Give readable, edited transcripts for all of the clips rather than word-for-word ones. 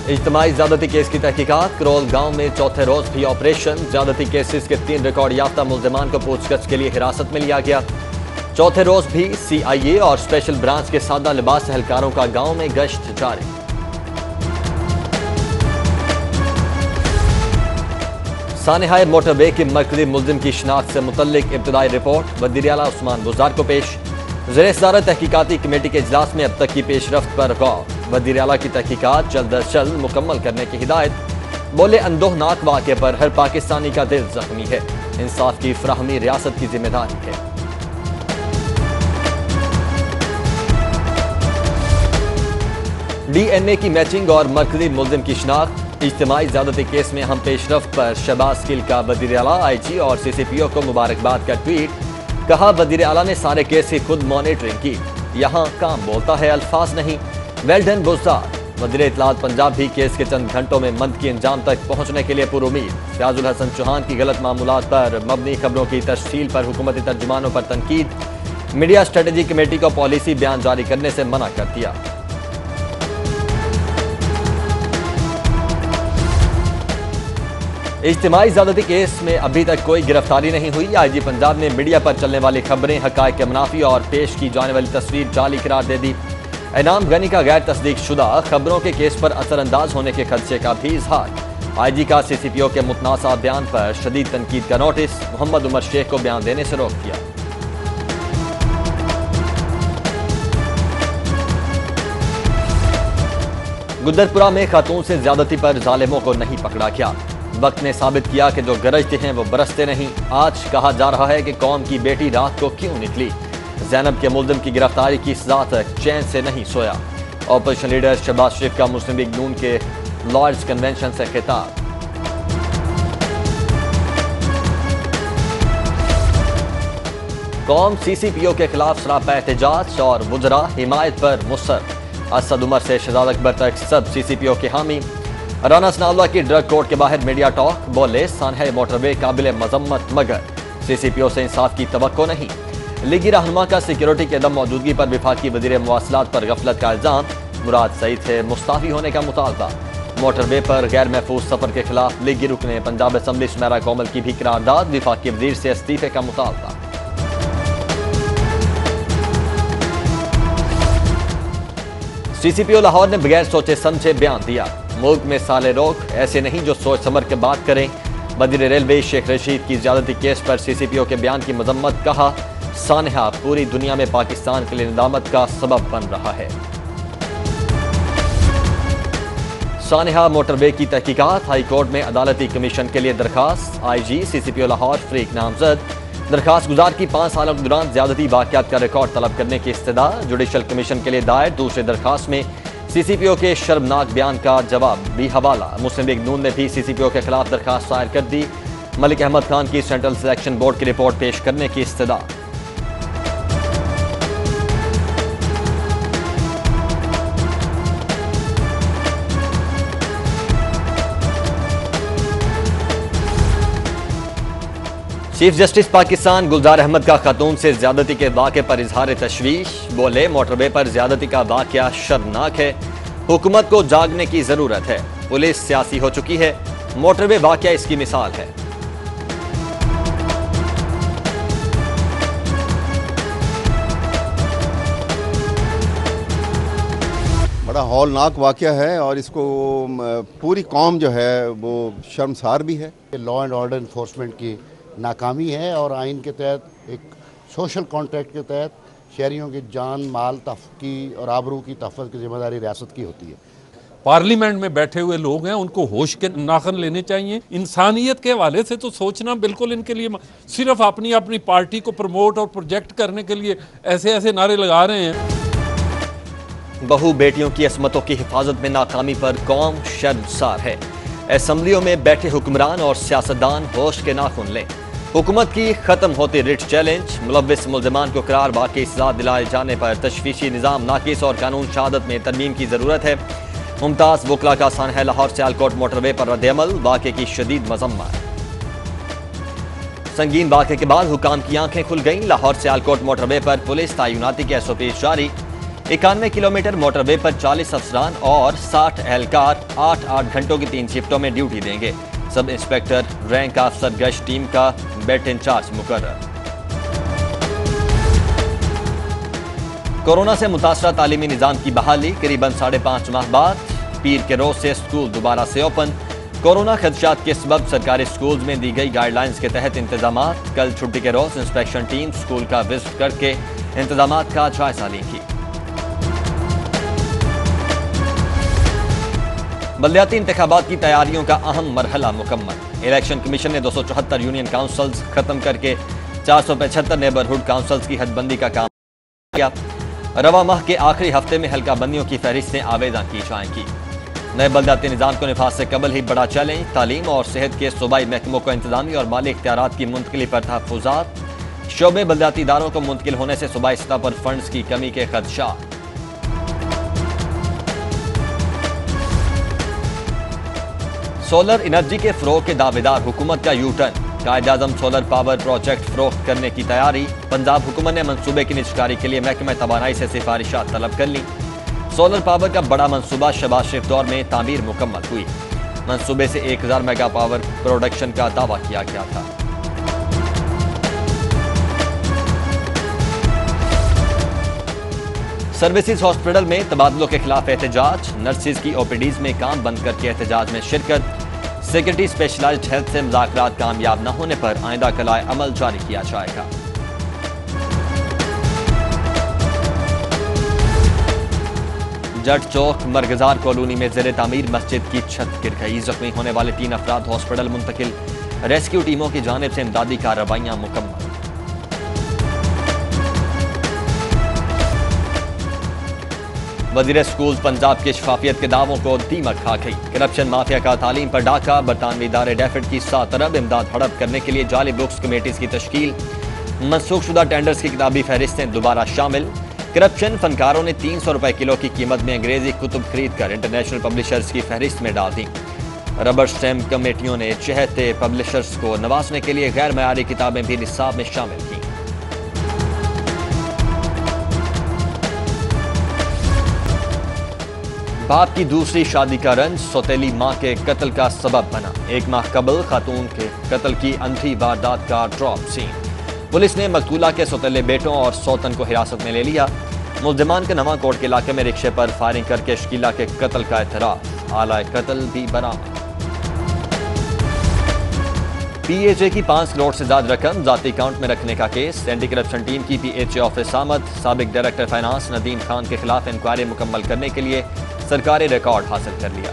इज्तिमाई ज्यादती केस की तहकीकात। करोल गांव में चौथे रोज भी ऑपरेशन। ज्यादती केसेस के 3 रिकॉर्ड याफ्ता मुल्जिमान को पूछताछ के लिए हिरासत में लिया गया। चौथे रोज भी CIA और स्पेशल ब्रांच के सादा लिबास एहलकारों का गांव में गश्त जारी। सानेहाय मोटरवे के मरकजी मुल्जिम की शिनाख्त से मुतल्लिक इब्तदाई रिपोर्ट वज़ीर आला उस्मान बुज़दार को पेश। ज़ेर सदारत तहकीकाती कमेटी के इजलास में अब तक की पेशरफ्त पर गौर। वज़ीर आला की तहकीकात जल्द अज जल्द मुकम्मल करने की हिदायत। बोले, अंदोहनाक वाक़े पर हर पाकिस्तानी का दिल जख्मी है। इंसाफ की फराहमी रियासत की जिम्मेदारी है। DNA की मैचिंग और मरकजी मुल्जिम की शिनाख्त। इज्तिमाई ज्यादती केस में हम पेशरफ्त पर शहबाज गिल का वज़ीर आला, IG और CCPO को मुबारकबाद का ट्वीट। कहा, वज़ीर आला ने सारे केस की खुद मॉनिटरिंग की। यहाँ काम बोलता है, अल्फाज नहीं। Well done Buzdar. वज़ीर इत्तलात पंजाब भी केस के चंद घंटों में मंद की अंजाम तक पहुँचने के लिए पुरुमीद। फयाजुल हसन चौहान की गलत मामूलात पर मबनी खबरों की तश्कील पर हुकूमती तर्जुमानों पर तनकीद। मीडिया स्ट्रेटजी कमेटी को पॉलिसी बयान जारी करने से मना कर दिया। इज्तिमाई ज्यादती केस में अभी तक कोई गिरफ्तारी नहीं हुई। IG पंजाब ने मीडिया पर चलने वाली खबरें हकायक के मुनाफी और पेश की जाने वाली तस्वीर जाली करार दे दी। इनाम गनी का गैर तस्दीक शुदा खबरों के केस पर असरअंदाज होने के खदशे का भी इजहार। IG का CCPO के मुतनासा बयान पर शदीद तनकीद का नोटिस। मोहम्मद उमर शेख को बयान देने से रोक दिया। गुदरपुरा में खातून से ज्यादती पर जालिमों को नहीं पकड़ा गया। वक्त ने साबित किया कि जो गरजते हैं वो बरसते नहीं। आज कहा जा रहा है कि कौम की बेटी रात को क्यों निकली। ज़ैनब के मुल्जिम की गिरफ्तारी की सजा तक चैन से नहीं सोया। ऑपोजिशन लीडर शहबाज शरीफ का मुस्लिम लीग नून के लॉर्ड्स कन्वेंशन से खिताब। कौम CCPO के खिलाफ सरापा एहतजाज और वुज़रा हिमायत पर मुसर। असद उमर से शहजाद अकबर तक सब CCPO के हामी। राना सनाउल्लाह की ड्रग कोर्ट के बाहर मीडिया टॉक। बोले, सानहाय मोटरवे काबिल मजम्मत मगर CCPO से इंसाफ की तवक्को नहीं। लीगी रहनुमा का सिक्योरिटी की अदम मौजूदगी पर विफाकी वज़ीर मवासलात पर गफलत का इल्जाम। मुराद सईद से मुस्ताफी होने का मुतालबा। मोटरवे पर गैर महफूज सफर के खिलाफ लीगी रुकन ने पंजाब असम्बली सुमेरा कोमल की भी करारदाद। विफाकी वज़ीर से इस्तीफे का मुतालबा। CCPO लाहौर ने बगैर सोचे समझे बयान दिया। मुल्क में साले रोक ऐसे नहीं जो सोच समझ के बात करें। वज़ीर रेलवे शेख रशीद की ज्यादती केस पर CCPO के बयान की मजम्मत। कहा, सानहा पूरी दुनिया में पाकिस्तान के लिए निदामत का सबब बन रहा है। सानहा मोटरवे की तहकीकात। हाई कोर्ट में अदालती कमीशन के लिए दरखास्त। IG CCPO लाहौर फरीक नामजद। दरखास्त गुजार की 5 सालों के दौरान ज्यादती वाक़यात का रिकॉर्ड तलब करने की इस्तदा। जुडिशल कमीशन के लिए दायर दूसरे दरखास्त में CCPO के शर्मनाक बयान का जवाब भी हवाला। मुस्लिम लीग नून ने भी CCPO के खिलाफ दरखास्त दायर कर दी। मलिक अहमद खान की सेंट्रल सिलेक्शन बोर्ड की रिपोर्ट पेश करने की इस्तदा। चीफ जस्टिस पाकिस्तान गुलजार अहमद का खातून से ज्यादती के वाक़े पर इजहार तशवीश। बोले, मोटरवे पर ज्यादती का वाक़या शर्मनाक है। हुकूमत को जागने की जरूरत है। पुलिस सियासी हो चुकी है। मोटरवे वाक़या इसकी मिसाल है। बड़ा हौलनाक वाक़या है और इसको पूरी कौम जो है वो शर्मसार भी है। लॉ एंड ऑर्डर इन्फोर्समेंट की नाकामी है और आइन के तहत एक सोशल कॉन्ट्रैक्ट के तहत शहरियों की जान माल की और आबरू की तहफ़्फ़ुज़ की जिम्मेदारी रियासत की होती है। पार्लियामेंट में बैठे हुए लोग हैं, उनको होश के नाखन लेने चाहिए। इंसानियत के हवाले से तो सोचना बिल्कुल इनके लिए सिर्फ अपनी अपनी पार्टी को प्रमोट और प्रोजेक्ट करने के लिए ऐसे ऐसे नारे लगा रहे हैं। बहु बेटियों की असमतों की हिफाजत में नाकामी पर कौम शर्मसार है। असम्बलियों में बैठे हुक्मरान और सियासतदान होश के नाखुन लें। हुकूमत की खत्म होती रिट चैलेंज। मुलव्विस मुल्जिमान को करार बाकी सजा दिलाए जाने पर तशवीशी निज़ाम नाकिस और कानून शहादत में तरमीम की जरूरत है। मुमताज वकला का सानहा लाहौर सियालकोट मोटरवे पर रद्द-ए-अमल। वाक़े की शदीद मजम्मत। संगीन वाक़े के बाद हुकाम की आंखें खुल गईं। लाहौर सियालकोट मोटरवे पर पुलिस तायुनाती के SOP जारी। 91 किलोमीटर मोटरवे पर 40 अफसरान और 60 एहलकार 8-8 घंटों की 3 शिफ्टों में ड्यूटी देंगे। सब इंस्पेक्टर रैंक अफसर गश्त टीम का बेट इंचार्ज मुकर्रर। कोरोना से मुतासरा तालीमी निजाम की बहाली करीबन 5.5 माह बाद पीर के रोज से स्कूल दोबारा से ओपन। कोरोना खदशात के सबब सरकारी स्कूल्स में दी गई गाइडलाइंस के तहत इंतजामात। कल छुट्टी के रोज इंस्पेक्शन टीम स्कूल का विजिट करके इंतजामात का जायजा लेंगी। बल्दियाती इंतखाबात की तैयारियों का अहम मरहला मुकम्मल। इलेक्शन कमीशन ने 274 यूनियन काउंसिल्स खत्म करके 475 नेबरहुड काउंसिल्स की हदबंदी का काम किया। रवा माह के आखिरी हफ्ते में हल्का बंदियों की फहरिस्तें आवेदन की जाएंगी। नए बल्दियाती निजाम को निफाज से कबल ही बड़ा चैलेंज। तालीम और सेहत के सूबाई महकमों को इंतजामी और माली इख्तियारात की मुंतकिली पर तहफ़्फ़ुज़ात। शोबे बल्दियाती इदारों को मुंतकिल होने से सूबाई सतह पर फंड्स की कमी के खदशात। सोलर एनर्जी के फ़रोग़ के दावेदार हुकूमत का U turn. Quaid-e-Azam solar power project फ़रोख्त करने की तैयारी। पंजाब हुकूमत ने मंसूबे की निजकारी के लिए महकमा तवानाई से सिफारिशात तलब कर ली। सोलर पावर का बड़ा मंसूबा शहबाज शरीफ दौर में तामीर मुकम्मल हुई। मंसूबे से 1000 मेगा पावर प्रोडक्शन का दावा किया गया था। सर्विसेज हॉस्पिटल में तबादलों के खिलाफ एहतजाज। नर्सिस की ओपीडीज में काम बंद करके एहतजाज में शिरकत। सेक्रेटरी स्पेशलाइज्ड हेल्थ से मुज़ाकरात कामयाब न होने पर आइंदा कलाए अमल जारी किया जाएगा। जट चौक मरगजार कॉलोनी में ज़ेरे तामीर मस्जिद की छत गिर गई। जख्मी होने वाले 3 अफराद हॉस्पिटल मुंतकिल। रेस्क्यू टीमों की जानिब से इमदादी कार्रवाइयां मुकम्मल। वज़ीर स्कूल पंजाब के शफाफियत के दावों को दीमक खा गई। करप्शन माफिया का तालीम पर डाका। बरतानवी इदारे डेफिड की 7 अरब इमदाद हड़प करने के लिए जाली बुक्स कमेटीज की तश्कील। मनसूखशुदा टेंडर्स की किताबी फहरिस्तें दोबारा शामिल। करप्शन फनकारों ने 300 रुपए किलो की कीमत में अंग्रेजी कुतुब खरीद कर इंटरनेशनल पब्लिशर्स की फहरिस्त में डाल दी। रबर स्टैम्प कमेटियों ने चहते पब्लिशर्स को नवाजने के लिए गैर मयारी किताबें भी निसाब में शामिल की। बाप की दूसरी शादी का रंज सौतेली मां के कत्ल का सबब बना। 1 माह कबल खातून के कत्ल की अंधी वारदात का ड्रॉप सीन। पुलिस ने मकतूला के सौतेले बेटों और सौतन को हिरासत में ले लिया। मुल्जिमान के नवा कोट के इलाके में रिक्शे पर फायरिंग करके शकीला के कत्ल का एतराफ। आला कत्ल भी बरामद। पीएचए की 5 करोड़ से ज्यादा रकम जाती अकाउंट में रखने का केस। एंटी करप्शन टीम की पीएचए ऑफिस आमद। साबिक डायरेक्टर फाइनेंस नदीम खान के खिलाफ इंक्वायरी मुकम्मल करने के लिए सरकारी रिकॉर्ड हासिल कर लिया।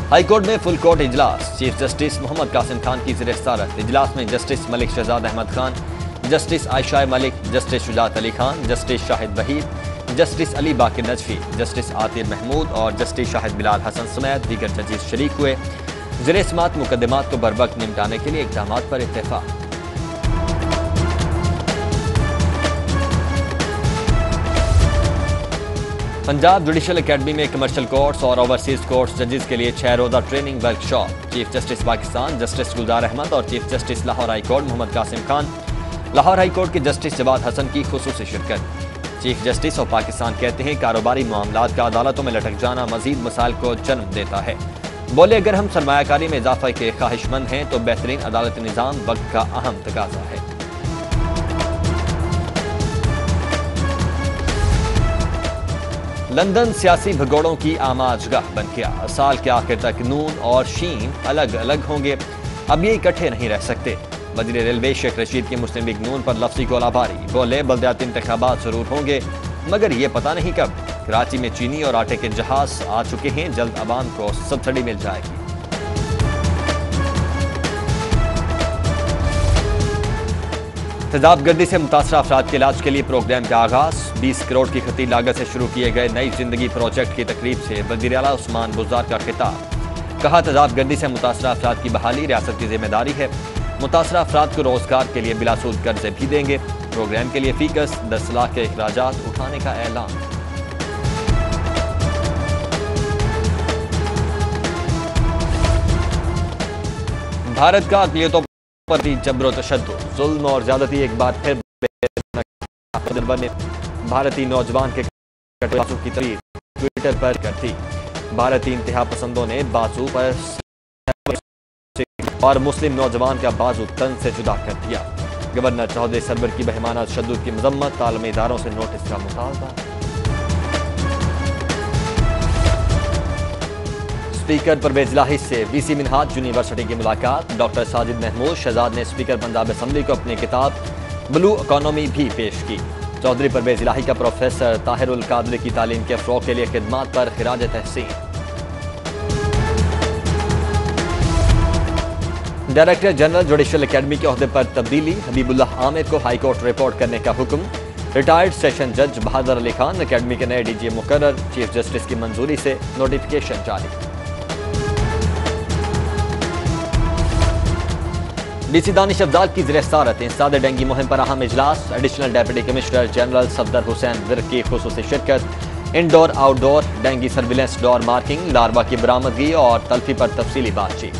हाई कोर्ट में फुल कोर्ट इजलास। चीफ जस्टिस मोहम्मद कासिम खान की ज़ेर सदारत इजलास में justice Malik Shahzad Ahmed Khan, justice Ayesha Malik, justice Shujaat Ali Khan, justice Shahid Waheed, justice Ali Baqir Najafi, justice Atir Mahmood और जस्टिस शाहिद बिलाल हसन समेत दीगर जजेस शरीक हुए। ज़ेर समात मुकदमात को बरवक्त निपटाने के लिए इक़दाम पर इत्तेफाक। पंजाब जुडिशल एकेडमी में कमर्शियल कोर्ट्स और ओवरसीज कोर्ट्स जजेस के लिए 6 रोज़ा training workshop. Chief justice Pakistan justice Gulzar Ahmed और chief justice Lahore high court Mohammad Qasim Khan, Lahore high court के जस्टिस जवाद हसन की खुसूसी शिरकत। चीफ जस्टिस ऑफ पाकिस्तान कहते हैं कारोबारी मामलात का अदालतों में लटक जाना मजीद मसाइल को जन्म देता है। बोले अगर हम सरमायाकारी में इजाफा के ख्वाहिशमंद हैं तो बेहतरीन अदालती निज़ाम वक्त का अहम तकाजा है। लंदन सियासी भगोड़ों की आमाजगाह बन गया। साल के आखिर तक नून और शीन अलग अलग होंगे, अब ये इकट्ठे नहीं रह सकते। वज़ीर रेलवे शेख रशीद की मुस्लिम लीग नून पर लफ्ज़ी गोलाबारी। बोले बल्दियाती इंतखाबात जरूर होंगे मगर ये पता नहीं कब। कराची में चीनी और आटे के जहाज आ चुके हैं, जल्द अवाम को सब्सिडी मिल जाएगी। तेजाबगर्दी से मुतासरा अफराद के इलाज के लिए प्रोग्राम का आगाज। 20 करोड़ की खती लागत से शुरू किए गए नई जिंदगी प्रोजेक्ट की तकरीब से वज़ीर आला उस्मान बुज़दार का खिताब। कहा तेजाबगर्दी से मुतासरा अफराद की बहाली रियासत की जिम्मेदारी है। मुतासरा अफराद को रोजगार के लिए बिलासूद कर्जे भी देंगे। प्रोग्राम के लिए फीकस 10 लाख के अखराजात उठाने का ऐलान। भारत का अक़लियतों पर जबरो तशद्दुद, जुल्म और ज़्यादती एक बार फिर ने भारतीय नौजवान के बाजू की तस्वीर ट्विटर पर कर दी। भारतीय इंतहा पसंदों ने बाजू पर और मुस्लिम नौजवान का बाजू तन से जुदा कर दिया। गवर्नर चौधरी सरवर की बहिमाना तशद्दुद की मजम्मत, तालीमी इदारों से नोटिस का मुतालबा। स्पीकर परवेज इलाही से वीसी मिन्हाज यूनिवर्सिटी की मुलाकात। डॉक्टर साजिद महमूद शहजाद ने स्पीकर पंजाब असम्बली को अपनी किताब ब्लू इकॉनमी भी पेश की। चौधरी परवेज इलाही का प्रोफेसर ताहिरुल कादरी की तालीम के फ़रोग़ के लिए खिदमात पर खिराज तहसीन। डायरेक्टर जनरल जुडिशल एकेडमी के ओहदे पर तब्दीली। हबीबुल्लाह आमिर को हाई कोर्ट रिपोर्ट करने का हुक्म। रिटायर्ड सेशन जज बहादुर अली खान एकेडमी के नए डीजी मुकर्रर। चीफ जस्टिस की मंजूरी से नोटिफिकेशन जारी। डीसी दानिश अफजाल की ज़ेर-ए-सदारत इंसदाद डेंगू मुहिम पर अहम इजलास। Additional deputy commissioner general Safdar Hussain Virk की खुसूसी शिरकत। Indoor outdoor dengue surveillance door marking, larva की बरामदगी और तल्फी पर तफसीली बातचीत।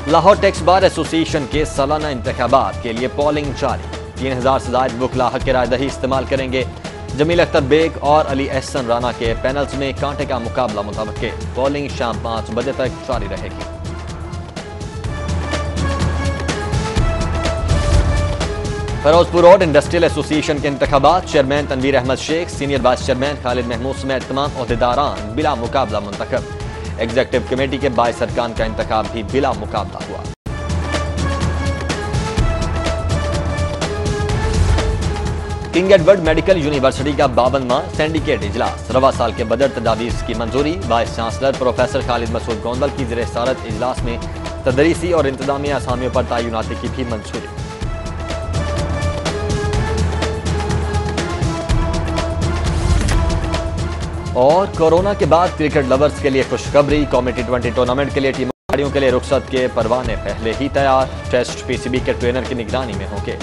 लाहौर टैक्स बार एसोसिएशन के सालाना इंतखाबात के लिए पोलिंग जारी। 3000 से ज़ायद वकला हक़ रायदही इस्तेमाल करेंगे। जमील अख्तर बेग और अली एहसन राना के पैनल्स में कांटे का मुकाबला मुतवक्के। पोलिंग शाम 5 बजे तक जारी रहेगी। फरोजपुर रोड इंडस्ट्रियल एसोसिएशन के इंतखाबात। Chairman Tanveer Ahmed Sheikh, senior vice chairman Khalid Mahmood समेत तमाम ओहदेदारान बिला मुकाबला मुंतखब। एग्जीक्यूटिव कमेटी के 22 अरकान का इंतखाब भी बिला मुकाबला हुआ। किंग एडवर्ड मेडिकल यूनिवर्सिटी का 52वां सिंडिकेट इजलास। रवा साल के बजट तजावीज़ की मंजूरी। Vice chancellor professor Khalid Masood Gondal की ज़ेर-ए-सदारत इजलास में तदरीसी और इंतजामिया असामियों पर तयनाती की भी मंजूरी। और कोरोना के बाद क्रिकेट लवर्स के लिए खुशखबरी। कौमी T20 टूर्नामेंट के लिए टीमों के लिए रुखसत के परवाने पहले ही तैयार। टेस्ट पीसीबी के ट्रेनर की निगरानी में होंगे।